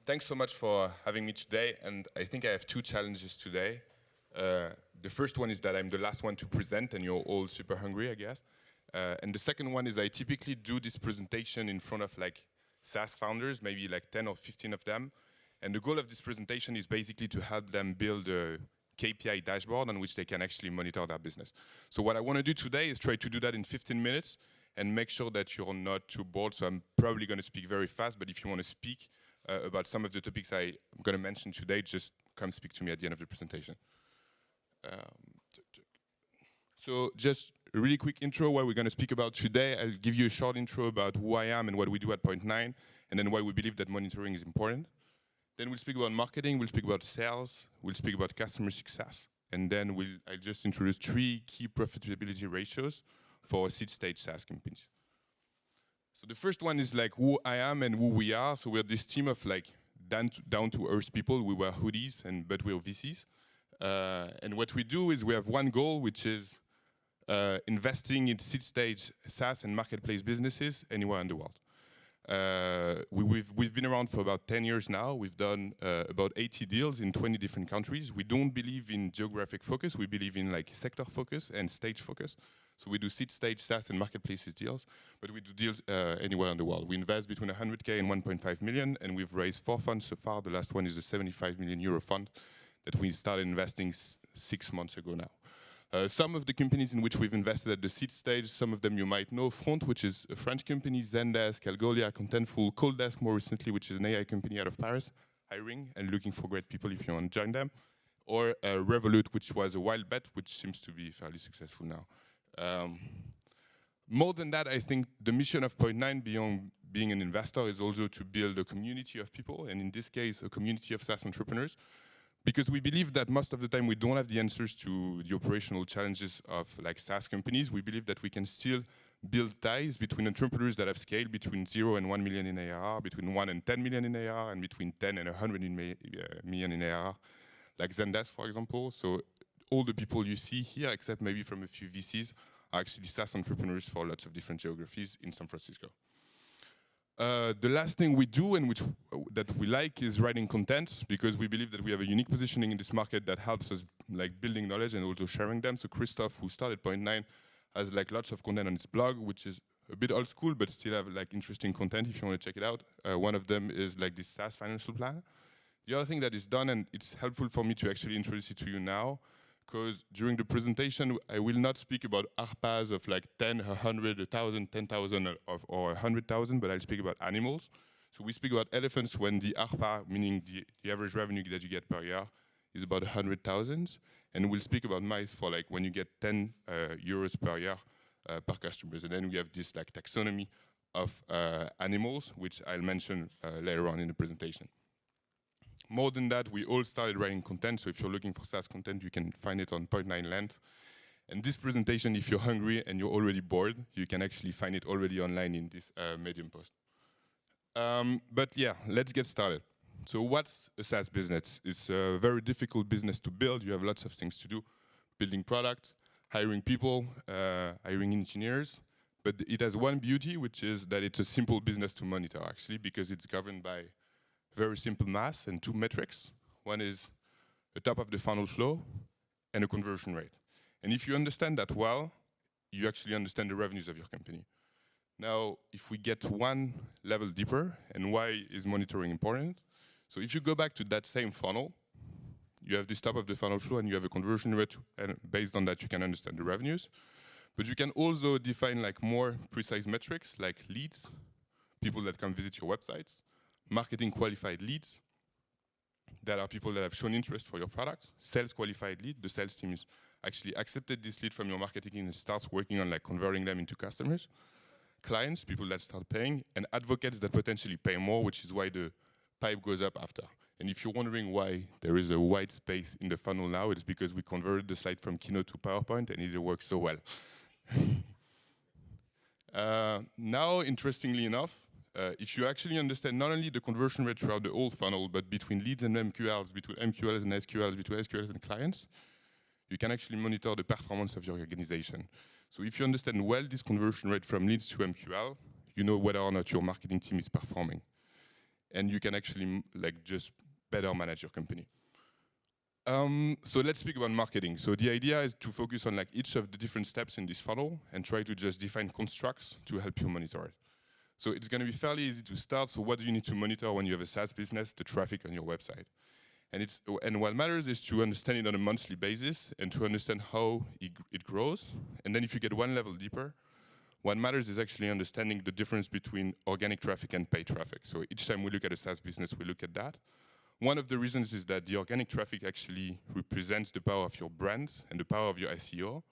Thanks so much for having me today, and I think I have two challenges today. The first one is that I'm the last one to present, and you're all super hungry, I guess. And the second one is I typically do this presentation in front of like SaaS founders, maybe like 10 or 15 of them. And the goal of this presentation is basically to help them build a KPI dashboard on which they can actually monitor their business. So what I want to do today is try to do that in 15 minutes and make sure that you're not too bored. So I'm probably going to speak very fast, but if you want to speak about some of the topics I'm going to mention today, just come speak to me at the end of the presentation. So just a really quick intro what we're going to speak about today. I'll give you a short intro about who I am and what we do at Point9, and then why we believe that monitoring is important. Then we'll speak about marketing, we'll speak about sales, we'll speak about customer success, and then I'll just introduce 3 key profitability ratios for seed stage SaaS companies. So the first one is like who I am and who we are. So we're this team of like down to earth people. We wear hoodies, but we're VCs. And what we do is we have one goal, which is investing in seed stage SaaS and marketplace businesses anywhere in the world. We've been around for about 10 years now. We've done about 80 deals in 20 different countries. We don't believe in geographic focus. We believe in like sector focus and stage focus. So we do seed stage SaaS and marketplaces deals, but we do deals anywhere in the world. We invest between 100K and 1.5 million, and we've raised 4 funds so far. The last one is a 75 million euro fund that we started investing 6 months ago now. Some of the companies in which we've invested at the seed stage, some of them you might know, Front, which is a French company, Zendesk, Algolia, Contentful, Codesk more recently, which is an AI company out of Paris, hiring and looking for great people if you want to join them, or Revolut, which was a wild bet, which seems to be fairly successful now. More than that, I think the mission of Point9 beyond being an investor is also to build a community of people, and in this case, a community of SaaS entrepreneurs. Because we believe that most of the time we don't have the answers to the operational challenges of like SaaS companies. We believe that we can still build ties between entrepreneurs that have scaled between 0 and 1 million in ARR, between 1 and 10 million in ARR, and between 10 and 100 million in ARR, like Zendesk, for example. So all the people you see here, except maybe from a few VCs, are actually SaaS entrepreneurs for lots of different geographies in San Francisco. The last thing we do and that we like is writing content, because we believe that we have a unique positioning in this market that helps us like building knowledge and also sharing them. So Christoph, who started Point9, has like lots of content on his blog, which is a bit old school, but still have like interesting content if you want to check it out. One of them is like this SaaS financial plan. The other thing that is done, and it's helpful for me to actually introduce it to you now, because during the presentation, I will not speak about ARPAs of like 10, 100, 1,000, 10,000, or 100,000, but I'll speak about animals. So we speak about elephants when the ARPA, meaning the average revenue that you get per year, is about 100,000. And we'll speak about mice for like when you get 10 euros per year per customers. And then we have this like taxonomy of animals, which I'll mention later on in the presentation. More than that, we all started writing content. So if you're looking for SaaS content, you can find it on Point9 Land. And this presentation, if you're hungry and you're already bored, you can actually find it already online in this Medium post. But yeah, let's get started. So what's a SaaS business? It's a very difficult business to build. You have lots of things to do. Building product, hiring people, hiring engineers. But it has one beauty, which is that it's a simple business to monitor, actually, because it's governed by very simple math and 2 metrics. One is the top of the funnel flow and a conversion rate. And if you understand that well, you actually understand the revenues of your company. Now, if we get one level deeper, and why is monitoring important? So if you go back to that same funnel, you have this top of the funnel flow and you have a conversion rate, and based on that you can understand the revenues. But you can also define like more precise metrics like leads, people that come visit your websites, marketing qualified leads, that are people that have shown interest for your product, sales qualified lead, the sales team is actually accepted this lead from your marketing and starts working on like converting them into customers, clients, people that start paying, and advocates that potentially pay more, which is why the pipe goes up after. And if you're wondering why there is a white space in the funnel now, it's because we converted the slide from Keynote to PowerPoint and it works so well. Now, interestingly enough, if you actually understand not only the conversion rate throughout the whole funnel, but between leads and MQLs, between MQLs and SQLs, between SQLs and clients, you can actually monitor the performance of your organization. So if you understand well this conversion rate from leads to MQL, you know whether or not your marketing team is performing. and you can actually like just better manage your company. So let's speak about marketing. So the idea is to focus on like each of the different steps in this funnel and try to just define constructs to help you monitor it. So it's going to be fairly easy to start. So what do you need to monitor when you have a SaaS business? The traffic on your website. And what matters is to understand it on a monthly basis and to understand how it grows. And then if you get one level deeper, what matters is actually understanding the difference between organic traffic and paid traffic. So each time we look at a SaaS business, we look at that. One of the reasons is that the organic traffic actually represents the power of your brand and the power of your SEO,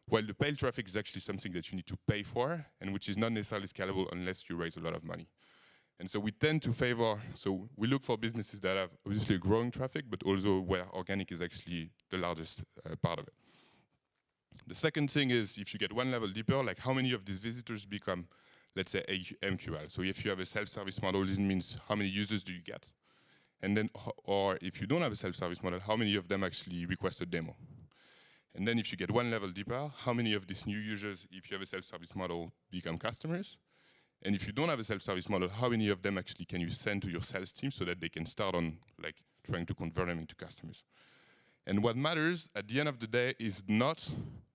while the paid traffic is actually something that you need to pay for and which is not necessarily scalable unless you raise a lot of money. And so we tend to favor, so we look for businesses that have obviously growing traffic, but also where organic is actually the largest part of it. The second thing is if you get one level deeper, like how many of these visitors become, let's say, MQL. So if you have a self-service model, this means how many users do you get? And then, or if you don't have a self-service model, how many of them actually request a demo? And then if you get one level deeper, how many of these new users, if you have a self-service model, become customers? And if you don't have a self-service model, how many of them actually can you send to your sales team so that they can start on like trying to convert them into customers? And what matters at the end of the day is not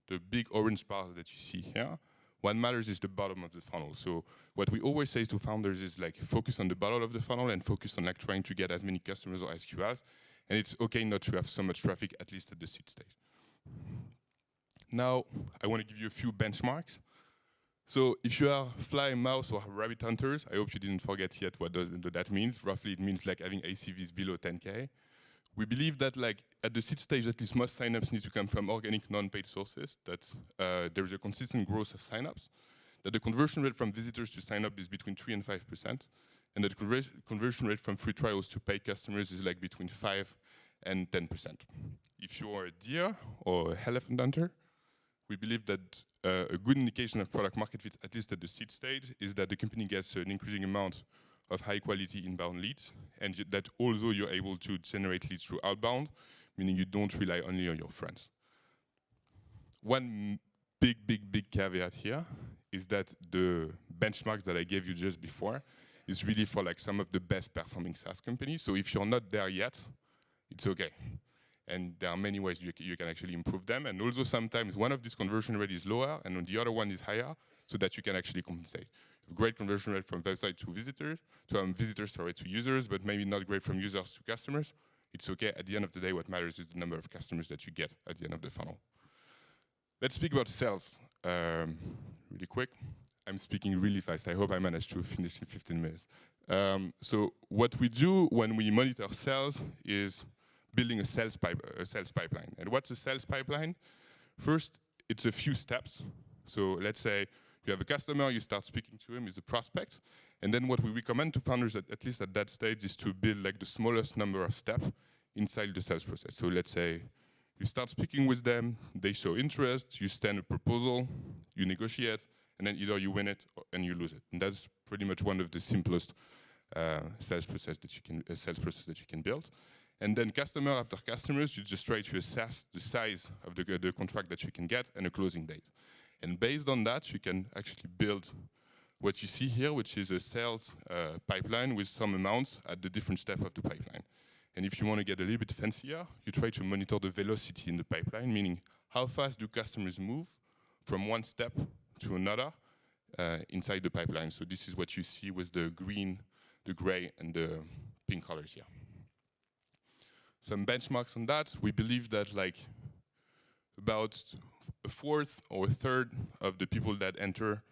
the big orange bars that you see here. What matters is the bottom of the funnel. So what we always say to founders is like focus on the bottom of the funnel and focus on like trying to get as many customers or SQLs. And it's okay not to have so much traffic, at least at the seed stage. Now, I want to give you a few benchmarks. So if you are fly, mouse, or rabbit hunters, I hope you didn't forget yet what that means. Roughly, it means like having ACVs below 10K. We believe that like at the seed stage, at least most signups need to come from organic, non-paid sources, that there's a consistent growth of signups, that the conversion rate from visitors to sign up is between 3 and 5%, and that conversion rate from free trials to paid customers is like between 5 and 10%. If you are a deer or a elephant hunter, we believe that a good indication of product market fit, at least at the seed stage, is that the company gets an increasing amount of high quality inbound leads, and that also you're able to generate leads through outbound, meaning you don't rely only on your friends. One big caveat here is that the benchmarks that I gave you just before is really for like some of the best performing SaaS companies. So if you're not there yet, it's okay. And there are many ways you can actually improve them. And also sometimes one of these conversion rate is lower and the other one is higher so that you can actually compensate. Great conversion rate from website to visitors, to users, but maybe not great from users to customers. It's okay. At the end of the day, what matters is the number of customers that you get at the end of the funnel. Let's speak about sales really quick. I'm speaking really fast. I hope I managed to finish in 15 minutes. So what we do when we monitor sales is building a sales pipeline. And what's a sales pipeline? First, it's a few steps. So let's say you have a customer, you start speaking to him, he's a prospect. And then what we recommend to founders, at least at that stage, is to build like the smallest number of steps inside the sales process. So let's say you start speaking with them, they show interest, you send a proposal, you negotiate, and then either you win it and you lose it. And that's pretty much one of the simplest sales process that you can build. And then customer after customers, you just try to assess the size of the contract that you can get and a closing date. And based on that, you can actually build what you see here, which is a sales pipeline with some amounts at the different steps of the pipeline. And if you want to get a little bit fancier, you try to monitor the velocity in the pipeline, meaning how fast do customers move from one step to another inside the pipeline. So this is what you see with the green, the gray, and the pink colors here. Some benchmarks on that. We believe that like about a fourth or a third of the people that enter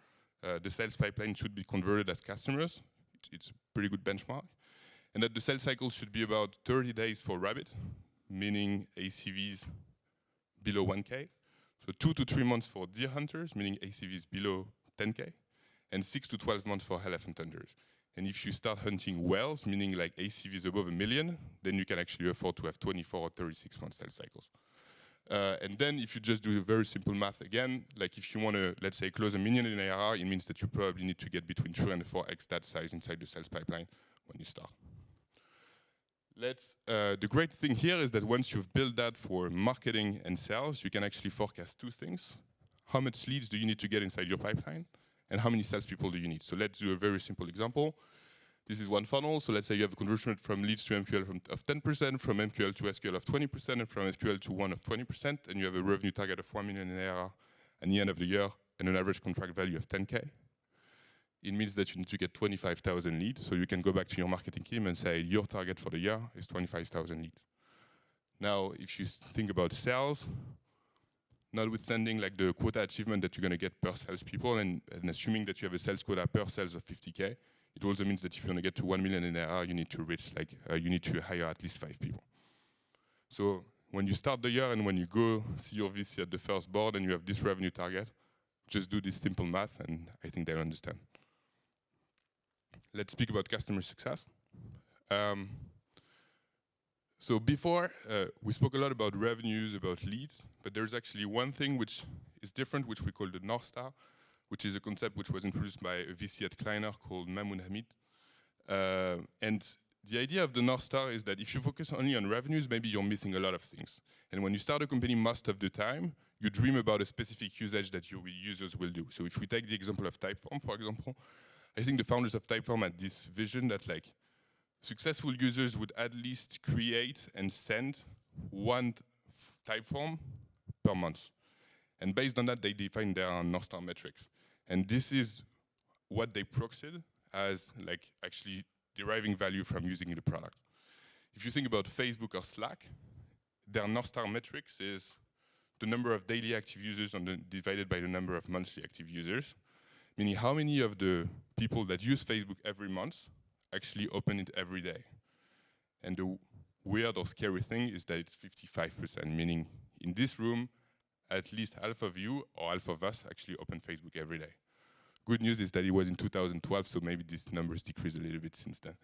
the sales pipeline should be converted as customers. It's a pretty good benchmark. And that the sales cycle should be about 30 days for Rabbit, meaning ACVs below 1K. So 2 to 3 months for deer hunters, meaning ACVs below 10K, and 6 to 12 months for elephant hunters. And if you start hunting whales, meaning like ACVs above 1 million, then you can actually afford to have 24 or 36 month sales cycles. And then if you just do a very simple math again, like if you want to, let's say, close $1 million in ARR, it means that you probably need to get between 3 and 4x that size inside the sales pipeline when you start. The great thing here is that once you've built that for marketing and sales, you can actually forecast two things. How much leads do you need to get inside your pipeline? And how many salespeople do you need? So let's do a very simple example. This is one funnel. So let's say you have a conversion rate from leads to MQL of 10%, from MQL to SQL of 20%, and from SQL to 1 of 20%, and you have a revenue target of 1 million in ARR at the end of the year, and an average contract value of 10K. It means that you need to get 25,000 leads. So you can go back to your marketing team and say, your target for the year is 25,000 leads. Now, if you think about sales, notwithstanding like the quota achievement that you're going to get per salespeople, and assuming that you have a sales quota per sales of 50K, it also means that if you want to get to 1 million in ARR, you need to reach you need to hire at least 5 people. So when you start the year and when you go see your VC at the first board and you have this revenue target, just do this simple math, and I think they'll understand. Let's speak about customer success. So before, we spoke a lot about revenues, about leads, but there's actually one thing which is different, which we call the North Star, which is a concept which was introduced by a VC at Kleiner called Mahmoud Hamid. And the idea of the North Star is that if you focus only on revenues, maybe you're missing a lot of things. And when you start a company, most of the time, you dream about a specific usage that your users will do. So if we take the example of Typeform, for example, I think the founders of Typeform had this vision that like successful users would at least create and send one Typeform per month. And based on that, they define their North Star metrics. And this is what they proxied as like actually deriving value from using the product. If you think about Facebook or Slack, their North Star metrics is the number of daily active users divided by the number of monthly active users, meaning how many of the people that use Facebook every month actually open it every day. And the weird or scary thing is that it's 55%, meaning in this room, at least half of you or half of us actually open Facebook every day. Good news is that it was in 2012, so maybe these numbers decreased a little bit since then.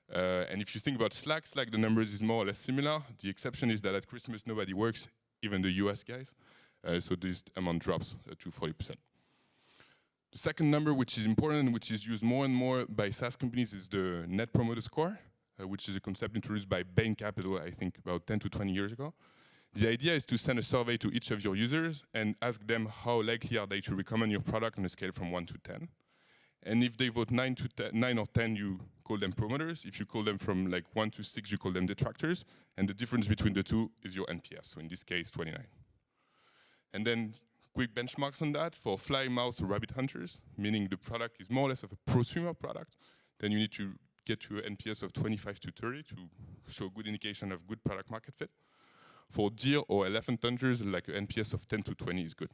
And if you think about Slack, the numbers is more or less similar. The exception is that at Christmas, nobody works, even the US guys. So this amount drops to 40%. The second number, which is important, which is used more and more by SaaS companies, is the Net Promoter Score, which is a concept introduced by Bain Capital, I think about 10 to 20 years ago. The idea is to send a survey to each of your users and ask them how likely are they to recommend your product on a scale from 1 to 10. And if they vote 9 or 10, you call them promoters. If you call them from like 1 to 6, you call them detractors. And the difference between the two is your NPS, so in this case, 29. And then quick benchmarks on that for fly, mouse, or rabbit hunters, meaning the product is more or less of a prosumer product, then you need to get to an NPS of 25 to 30 to show good indication of good product market fit. For deer or elephant hunters, like an NPS of 10 to 20 is good.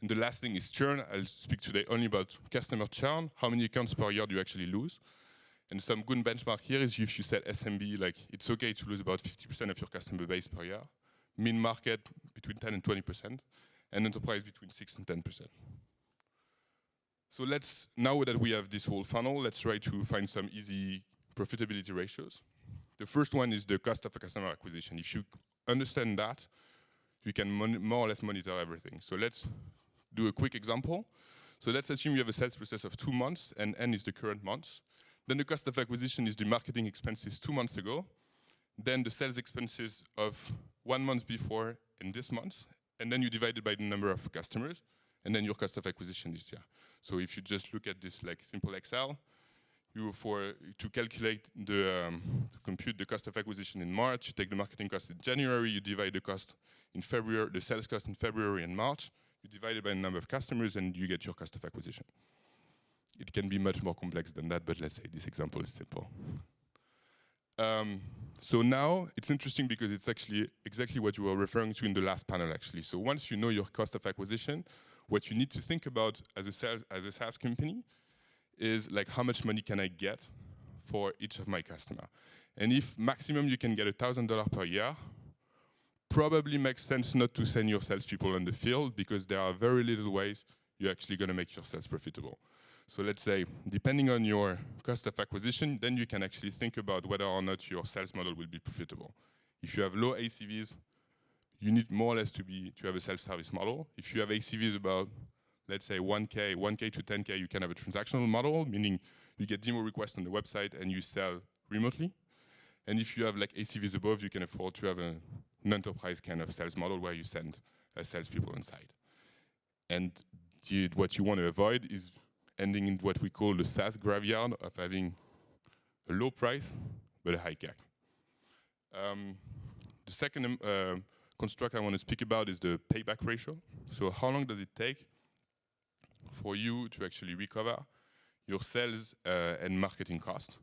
And the last thing is churn. I'll speak today only about customer churn. How many accounts per year do you actually lose? And some good benchmark here is if you sell SMB, like it's okay to lose about 50% of your customer base per year. Mid-market between 10 and 20%, and enterprise between 6 and 10%. So now that we have this whole funnel, let's try to find some easy profitability ratios. The first one is the cost of a customer acquisition. If you understand that, you can more or less monitor everything. So let's do a quick example. So let's assume you have a sales process of 2 months, and N is the current month. Then the cost of acquisition is the marketing expenses 2 months ago. Then the sales expenses of 1 month before and this month. And then you divide it by the number of customers. And then your cost of acquisition is here. So if you just look at this like simple Excel, to calculate to compute the cost of acquisition in March, you take the marketing cost in January, you divide the cost in February, the sales cost in February and March, you divide it by the number of customers, and you get your cost of acquisition. It can be much more complex than that, but let's say this example is simple. So now it's interesting because it's actually exactly what you were referring to in the last panel, actually. So once you know your cost of acquisition, what you need to think about as a SaaS company is like how much money can I get for each of my customer. And if maximum you can get $1,000 per year, probably makes sense not to send your salespeople on the field because there are very little ways you're actually going to make your sales profitable. So let's say, depending on your cost of acquisition, then you can actually think about whether or not your sales model will be profitable. If you have low ACVs, you need more or less to have a self-service model. If you have ACVs about, let's say 1K to 10K, you can have a transactional model, meaning you get demo requests on the website and you sell remotely. And if you have like ACVs above, you can afford to have an enterprise kind of sales model where you send salespeople on site. And what you want to avoid is ending in what we call the SaaS graveyard of having a low price but a high CAC. The second construct I want to speak about is the payback ratio. So how long does it take for you to actually recover your sales and marketing cost?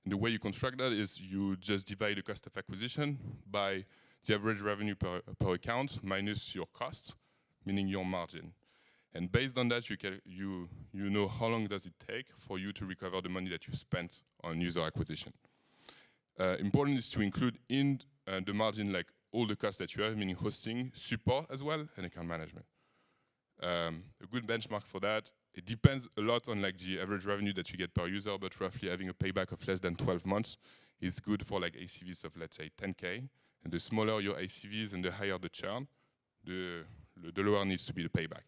And the way you construct that is you just divide the cost of acquisition by the average revenue per account minus your cost, meaning your margin. And based on that, you know how long does it take for you to recover the money that you spent on user acquisition. Important is to include in the margin like all the costs that you have, meaning hosting, support as well, and account management. A good benchmark for that, it depends a lot on like the average revenue that you get per user, but roughly having a payback of less than 12 months is good for like ACVs of let's say 10K. And the smaller your ACVs and the higher the churn, the lower needs to be the payback.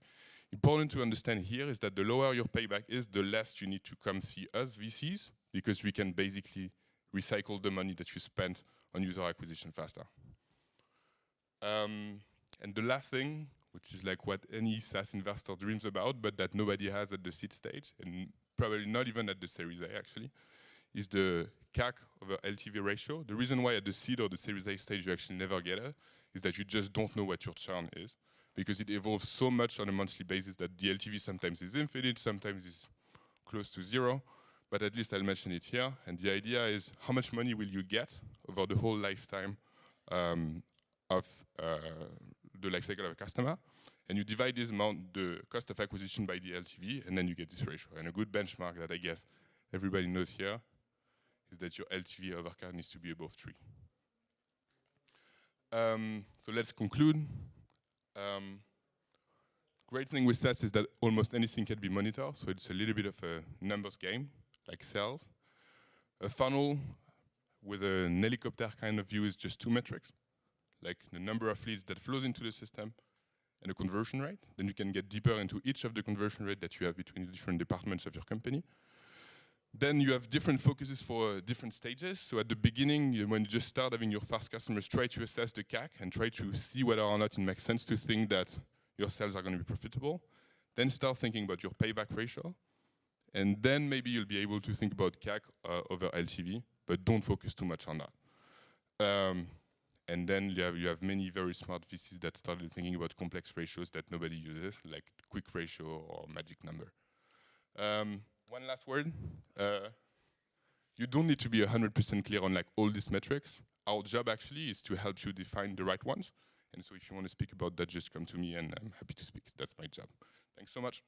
Important to understand here is that the lower your payback is, the less you need to come see us VCs, because we can basically recycle the money that you spent on user acquisition faster. And the last thing, which is like what any SaaS investor dreams about, but that nobody has at the seed stage, and probably not even at the Series A actually, is the CAC over LTV ratio. The reason why at the seed or the Series A stage you actually never get it is that you just don't know what your churn is, because it evolves so much on a monthly basis that the LTV sometimes is infinite, sometimes is close to zero, but at least I'll mention it here. And the idea is how much money will you get over the whole lifetime of the life cycle of a customer, and you divide this amount, the cost of acquisition, by the LTV, and then you get this ratio. And a good benchmark that I guess everybody knows here is that your LTV over CAC needs to be above 3. So let's conclude. Great thing with SaaS is that almost anything can be monitored, so it's a little bit of a numbers game, like sales. A funnel with an helicopter kind of view is just 2 metrics, like the number of leads that flows into the system and the conversion rate. Then you can get deeper into each of the conversion rate that you have between the different departments of your company. Then you have different focuses for different stages. So at the beginning, when you just start having your first customers, try to assess the CAC and try to see whether or not it makes sense to think that your sales are going to be profitable. Then start thinking about your payback ratio. And then maybe you'll be able to think about CAC over LTV, but don't focus too much on that. And then you have many very smart VCs that started thinking about complex ratios that nobody uses, like quick ratio or magic number. One last word. You don't need to be 100% clear on like all these metrics. Our job actually is to help you define the right ones. And so if you want to speak about that, just come to me and I'm happy to speak. That's my job. Thanks so much.